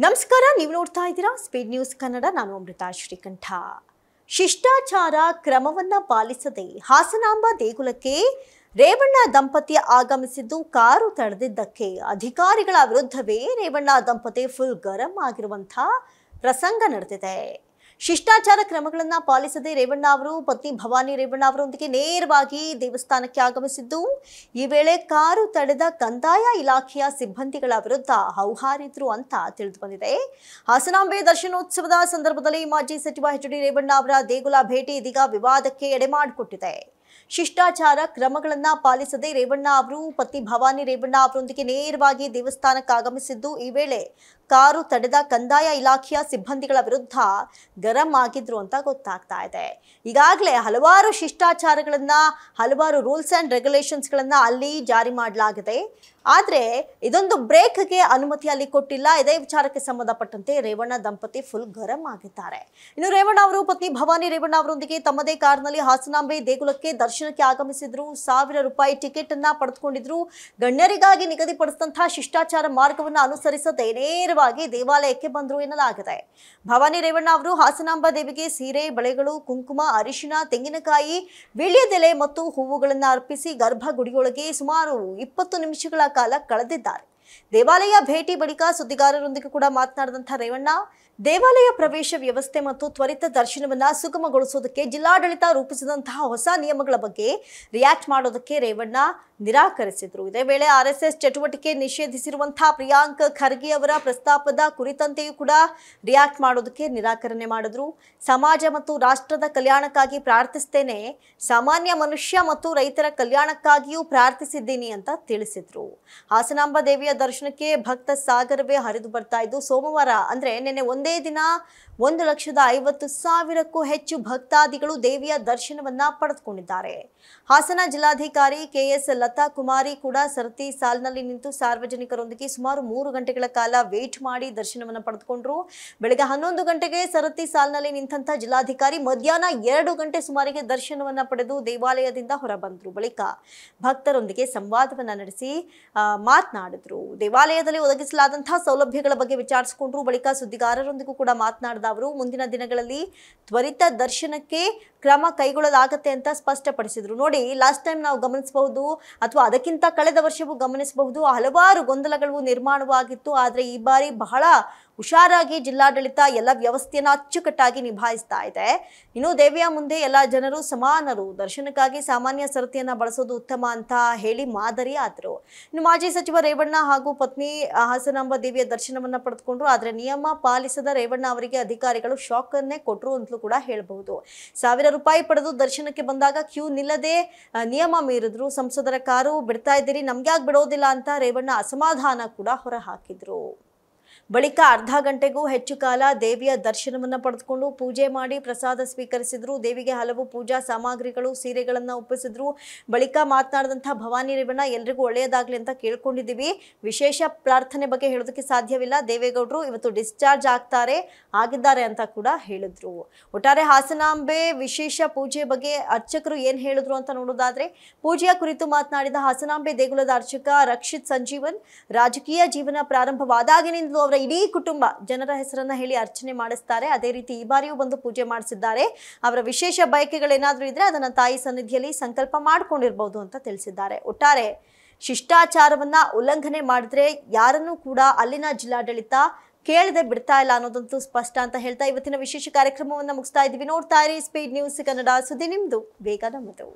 ನಮಸ್ಕಾರ, ನೀವು ನೋಡ್ತಾ ಇದ್ದೀರಾ ಸ್ಪೀಡ್ ನ್ಯೂಸ್ ಕನ್ನಡ. ನಾನು ಅಮೃತ ಶ್ರೀಕಂಠ. ಶಿಷ್ಟಾಚಾರ ಕ್ರಮವನ್ನ ಪಾಲಿಸದೆ ಹಾಸನಾಂಬ ದೇಗುಲಕ್ಕೆ ರೇವಣ್ಣ ದಂಪತಿ ಆಗಮಿಸಿದ್ದು ಕಾರು ತಡೆದಿದ್ದಕ್ಕೆ ಅಧಿಕಾರಿಗಳ ವಿರುದ್ಧವೇ ರೇವಣ್ಣ ದಂಪತಿ ಫುಲ್ ಗರಂ ಆಗಿರುವಂತಹ ಪ್ರಸಂಗ ನಡೆದಿದೆ. ಶಿಷ್ಟಾಚಾರ ಕ್ರಮಗಳನ್ನು ಪಾಲಿಸದೆ ರೇವಣ್ಣ ಅವರು ಪತ್ನಿ ಭವಾನಿ ರೇವಣ್ಣ ಅವರೊಂದಿಗೆ ನೇರವಾಗಿ ದೇವಸ್ಥಾನಕ್ಕೆ ಆಗಮಿಸಿದ್ದು, ಈ ವೇಳೆ ಕಾರು ತಡೆದ ಕಂದಾಯ ಇಲಾಖೆಯ ಸಿಬ್ಬಂದಿಗಳ ವಿರುದ್ಧ ಹೌಹಾರಿದ್ರು ಅಂತ ತಿಳಿದು ಬಂದಿದೆ. ಹಾಸನಾಂಬೆ ದರ್ಶನೋತ್ಸವದ ಸಂದರ್ಭದಲ್ಲಿ ಮಾಜಿ ಸಚಿವ ಎಚ್ ಡಿ ರೇವಣ್ಣ ಅವರ ದೇಗುಲ ಭೇಟಿ ಇದೀಗ ವಿವಾದಕ್ಕೆ ಎಡೆಮಾಡಿಕೊಟ್ಟಿದೆ. ಶಿಷ್ಟಾಚಾರ ಕ್ರಮಗಳನ್ನ ಪಾಲಿಸದೆ ರೇವಣ್ಣ ಅವರು ಪತ್ನಿ ಭವಾನಿ ರೇವಣ್ಣ ಅವರೊಂದಿಗೆ ನೇರವಾಗಿ ದೇವಸ್ಥಾನಕ್ಕೆ ಆಗಮಿಸಿದ್ದು, ಈ ವೇಳೆ ಕಾರು ತಡೆದ ಕಂದಾಯ ಇಲಾಖೆಯ ಸಿಬ್ಬಂದಿಗಳ ವಿರುದ್ಧ ಗರಂ ಆಗಿದ್ರು ಅಂತ ಗೊತ್ತಾಗ್ತಾ ಇದೆ. ಈಗಾಗಲೇ ಹಲವಾರು ಶಿಷ್ಟಾಚಾರಗಳನ್ನ, ಹಲವಾರು ರೂಲ್ಸ್ ಅಂಡ್ ರೆಗ್ಯುಲೇಷನ್ಸ್ಗಳನ್ನ ಅಲ್ಲಿ ಜಾರಿ ಮಾಡಲಾಗಿದೆ. ಆದರೆ ಇದೊಂದು ಬ್ರೇಕ್ಗೆ ಅನುಮತಿ ಅಲ್ಲಿ ಕೊಟ್ಟಿಲ್ಲ. ಇದೇ ವಿಚಾರಕ್ಕೆ ಸಂಬಂಧಪಟ್ಟಂತೆ ರೇವಣ್ಣ ದಂಪತಿ ಫುಲ್ ಗರಂ ಆಗಿದ್ದಾರೆ. ಇನ್ನು ರೇವಣ್ಣ ಅವರು ಪತ್ನಿ ಭವಾನಿ ರೇವಣ್ಣ ಅವರೊಂದಿಗೆ ತಮ್ಮದೇ ಕಾರ್ನಲ್ಲಿ ಹಾಸನಾಂಬೆ ದೇಗುಲಕ್ಕೆ ದರ್ಶನಕ್ಕೆ ಆಗಮಿಸಿದ್ರು. ₹1000 ಟಿಕೆಟ್ ಅನ್ನ ಪಡೆದುಕೊಂಡಿದ್ರು. ಗಣ್ಯರಿಗಾಗಿ ನಿಗದಿಪಡಿಸಿದಂತಹ ಶಿಷ್ಟಾಚಾರ ಮಾರ್ಗವನ್ನು ಅನುಸರಿಸದೆ ನೇರವಾಗಿ ದೇವಾಲಯಕ್ಕೆ ಬಂದ್ರು ಎನ್ನಲಾಗಿದೆ. ಭವಾನಿ ರೇವಣ್ಣ ಅವರು ಹಾಸನಾಂಬ ದೇವಿಗೆ ಸೀರೆ, ಬಳೆಗಳು, ಕುಂಕುಮ, ಅರಿಶಿನ, ತೆಂಗಿನಕಾಯಿ, ವೀಳ್ಯದೆಲೆ ಮತ್ತು ಹೂವುಗಳನ್ನು ಅರ್ಪಿಸಿ ಗರ್ಭಗುಡಿಯೊಳಗೆ ಸುಮಾರು 20 ನಿಮಿಷಗಳ ಕಾಲ ಕಳೆದಿದ್ದಾರೆ. ದೇವಾಲಯ ಭೇಟಿ ಬಳಿಕ ಸುದ್ದಿಗಾರರೊಂದಿಗೆ ಕೂಡ ಮಾತನಾಡಿದಂತಹ ರೇವಣ್ಣ, ದೇವಾಲಯ ಪ್ರವೇಶ ವ್ಯವಸ್ಥೆ ಮತ್ತು ತ್ವರಿತ ದರ್ಶನವನ್ನ ಸುಗಮಗೊಳಿಸೋದಕ್ಕೆ ಜಿಲ್ಲಾಡಳಿತ ರೂಪಿಸಿದಂತಹ ಹೊಸ ನಿಯಮಗಳ ಬಗ್ಗೆ ರಿಯಾಕ್ಟ್ ಮಾಡೋದಕ್ಕೆ ರೇವಣ್ಣ ನಿರಾಕರಿಸಿದ್ರು. ಇದೇ ವೇಳೆ RSS ಚಟುವಟಿಕೆ ನಿಷೇಧಿಸಿರುವಂತಹ ಪ್ರಿಯಾಂಕ್ ಖರ್ಗೆ ಅವರ ಪ್ರಸ್ತಾಪದ ಕುರಿತಂತೆಯೂ ಕೂಡ ರಿಯಾಕ್ಟ್ ಮಾಡೋದಕ್ಕೆ ನಿರಾಕರಣೆ ಮಾಡಿದ್ರು. ಸಮಾಜ ಮತ್ತು ರಾಷ್ಟ್ರದ ಕಲ್ಯಾಣಕ್ಕಾಗಿ ಪ್ರಾರ್ಥಿಸ್ತೇನೆ, ಸಾಮಾನ್ಯ ಮನುಷ್ಯ ಮತ್ತು ರೈತರ ಕಲ್ಯಾಣಕ್ಕಾಗಿಯೂ ಪ್ರಾರ್ಥಿಸಿದ್ದೀನಿ ಅಂತ ತಿಳಿಸಿದ್ರು. ಹಾಸನಾಂಬ ದೇವಿಯ ದರ್ಶನಕ್ಕೆ ಭಕ್ತ ಸಾಗರವೇ ಹರಿದು ಬರ್ತಾ ಇದ್ದು, ಸೋಮವಾರ ಅಂದ್ರೆ ನಿನ್ನೆ ಒಂದೇ ದಿನ 1,50,000ಕ್ಕೂ ಹೆಚ್ಚು ಭಕ್ತಾದಿಗಳು ದೇವಿಯ ದರ್ಶನವನ್ನ ಪಡೆದುಕೊಂಡಿದ್ದಾರೆ. ಹಾಸನ ಜಿಲ್ಲಾಧಿಕಾರಿ KS ಲತಾ ಕುಮಾರಿ ಕೂಡ ಸರತಿ ಸಾಲಿನಲ್ಲಿ ನಿಂತು ಸಾರ್ವಜನಿಕರೊಂದಿಗೆ ಸುಮಾರು 3 ಗಂಟೆಗಳ ಕಾಲ ವೇಟ್ ಮಾಡಿ ದರ್ಶನವನ್ನು ಪಡೆದುಕೊಂಡ್ರು. ಬೆಳಗ್ಗೆ 11 ಗಂಟೆಗೆ ಸರತಿ ಸಾಲಿನಲ್ಲಿ ನಿಂತಹ ಜಿಲ್ಲಾಧಿಕಾರಿ ಮಧ್ಯಾಹ್ನ 2 ಗಂಟೆ ಸುಮಾರಿಗೆ ದರ್ಶನವನ್ನ ಪಡೆದು ದೇವಾಲಯದಿಂದ ಹೊರಬಂದ್ರು. ಬಳಿಕ ಭಕ್ತರೊಂದಿಗೆ ಸಂವಾದವನ್ನ ನಡೆಸಿ ಮಾತನಾಡಿದ್ರು. ದೇವಾಲಯದಲ್ಲಿ ಒದಗಿಸಲಾದಂತಹ ಸೌಲಭ್ಯಗಳ ಬಗ್ಗೆ ವಿಚಾರಿಸಿಕೊಂಡ್ರು. ಬಳಿಕ ಸುದ್ದಿಗಾರರೊಂದಿಗೂ ಕೂಡ ಮಾತನಾಡಿದ ಅವರು, ಮುಂದಿನ ದಿನಗಳಲ್ಲಿ ತ್ವರಿತ ದರ್ಶನಕ್ಕೆ ಕ್ರಮ ಕೈಗೊಳ್ಳಲಾಗುತ್ತೆ ಅಂತ ಸ್ಪಷ್ಟಪಡಿಸಿದ್ರು. ನೋಡಿ, ಲಾಸ್ಟ್ ಟೈಮ್ ನಾವು ಗಮನಿಸಬಹುದು ಅಥವಾ ಅದಕ್ಕಿಂತ ಕಳೆದ ವರ್ಷವೂ ಗಮನಿಸಬಹುದು, ಹಲವಾರು ಗೊಂದಲಗಳು ನಿರ್ಮಾಣವಾಗಿತ್ತು. ಆದರೆ ಈ ಬಾರಿ ಬಹಳ ಹುಷಾರಾಗಿ ಜಿಲ್ಲಾಡಳಿತ ಎಲ್ಲ ವ್ಯವಸ್ಥೆಯನ್ನು ಅಚ್ಚುಕಟ್ಟಾಗಿ ನಿಭಾಯಿಸ್ತಾ ಇದೆ. ಇನ್ನು ದೇವಿಯ ಮುಂದೆ ಎಲ್ಲ ಜನರು ಸಮಾನರು, ದರ್ಶನಕ್ಕಾಗಿ ಸಾಮಾನ್ಯ ಸರತಿಯನ್ನ ಬಳಸೋದು ಉತ್ತಮ ಅಂತ ಹೇಳಿ ಮಾದರಿ ಆದರು. ಇನ್ನು ಮಾಜಿ ಸಚಿವ ರೇವಣ್ಣ ಹಾಗೂ ಪತ್ನಿ ಹಾಸನಾಂಬ ದೇವಿಯ ದರ್ಶನವನ್ನ ಪಡೆದುಕೊಂಡ್ರು. ಆದರೆ ನಿಯಮ ಪಾಲಿಸದ ರೇವಣ್ಣ ಅವರಿಗೆ ಅಧಿಕಾರಿಗಳು ಶಾಕ್ ಅನ್ನೇ ಕೊಟ್ಟರು ಅಂತಲೂ ಕೂಡ ಹೇಳಬಹುದು. ₹1000 ಪಡೆದು ದರ್ಶನಕ್ಕೆ ಬಂದಾಗ ಕ್ಯೂ ನಿಲ್ಲದೆ ನಿಯಮ ಮೀರಿದ್ರು. ಸಂಸದರ ಕಾರು ಬಿಡ್ತಾ ಇದ್ದೀರಿ, ನಮ್ಗ್ಯಾಕೆ ಬಿಡೋದಿಲ್ಲ ಅಂತ ರೇವಣ್ಣ ಅಸಮಾಧಾನ ಕೂಡ ಹೊರಹಾಕಿದ್ರು. ಬಳಿಕ ಅರ್ಧ ಗಂಟೆಗೂ ಹೆಚ್ಚು ಕಾಲ ದೇವಿಯ ದರ್ಶನವನ್ನ ಪಡೆದುಕೊಂಡು ಪೂಜೆ ಮಾಡಿ ಪ್ರಸಾದ ಸ್ವೀಕರಿಸಿದ್ರು. ದೇವಿಗೆ ಹಲವು ಪೂಜಾ ಸಾಮಗ್ರಿಗಳು, ಸೀರೆಗಳನ್ನ ಒಪ್ಪಿಸಿದ್ರು. ಬಳಿಕ ಮಾತನಾಡಿದಂತಹ ಭವಾನಿ ರೇವಣ್ಣ, ಎಲ್ರಿಗೂ ಒಳ್ಳೆಯದಾಗ್ಲಿ ಅಂತ ಕೇಳ್ಕೊಂಡಿದ್ದೀವಿ. ವಿಶೇಷ ಪ್ರಾರ್ಥನೆ ಬಗ್ಗೆ ಹೇಳೋದಕ್ಕೆ ಸಾಧ್ಯವಿಲ್ಲ. ದೇವೇಗೌಡರು ಇವತ್ತು ಡಿಸ್ಚಾರ್ಜ್ ಆಗಿದ್ದಾರೆ ಅಂತ ಕೂಡ ಹೇಳಿದ್ರು. ಒಟ್ಟಾರೆ ಹಾಸನಾಂಬೆ ವಿಶೇಷ ಪೂಜೆ ಬಗ್ಗೆ ಅರ್ಚಕರು ಏನ್ ಹೇಳಿದ್ರು ಅಂತ ನೋಡೋದಾದ್ರೆ, ಪೂಜೆಯ ಕುರಿತು ಮಾತನಾಡಿದ ಹಾಸನಾಂಬೆ ದೇಗುಲದ ಅರ್ಚಕ ರಕ್ಷಿತ್ ಸಂಜೀವನ್, ರಾಜಕೀಯ ಜೀವನ ಪ್ರಾರಂಭವಾದಾಗಿನಿಂದಲೂ ಅವರ ಇಡೀ ಕುಟುಂಬ ಜನರ ಹೆಸರನ್ನ ಹೇಳಿ ಅರ್ಚನೆ ಮಾಡಿಸ್ತಾರೆ. ಅದೇ ರೀತಿ ಈ ಬಾರಿಯೂ ಬಂದು ಪೂಜೆ ಮಾಡಿಸಿದ್ದಾರೆ. ಅವರ ವಿಶೇಷ ಬಯಕೆಗಳೇನಾದ್ರೂ ಇದ್ರೆ ಅದನ್ನ ತಾಯಿ ಸನ್ನಿಧಿಯಲ್ಲಿ ಸಂಕಲ್ಪ ಮಾಡ್ಕೊಂಡಿರ್ಬಹುದು ಅಂತ ತಿಳಿಸಿದ್ದಾರೆ. ಒಟ್ಟಾರೆ ಶಿಷ್ಟಾಚಾರವನ್ನ ಉಲ್ಲಂಘನೆ ಮಾಡಿದ್ರೆ ಯಾರನ್ನೂ ಕೂಡ ಅಲ್ಲಿನ ಜಿಲ್ಲಾಡಳಿತ ಕೇಳದೆ ಬಿಡ್ತಾ ಇಲ್ಲ ಅನ್ನೋದಂತೂ ಸ್ಪಷ್ಟ ಅಂತ ಹೇಳ್ತಾ ಇವತ್ತಿನ ವಿಶೇಷ ಕಾರ್ಯಕ್ರಮವನ್ನ ಮುಗಿಸ್ತಾ ಇದ್ದೀವಿ. ನೋಡ್ತಾ ಇರಿ ಸ್ಪೀಡ್ ನ್ಯೂಸ್ ಕನ್ನಡ, ಸುದ್ದಿ ನಿಮ್ದು, ಬೇಗ ನಮ್ಮದು.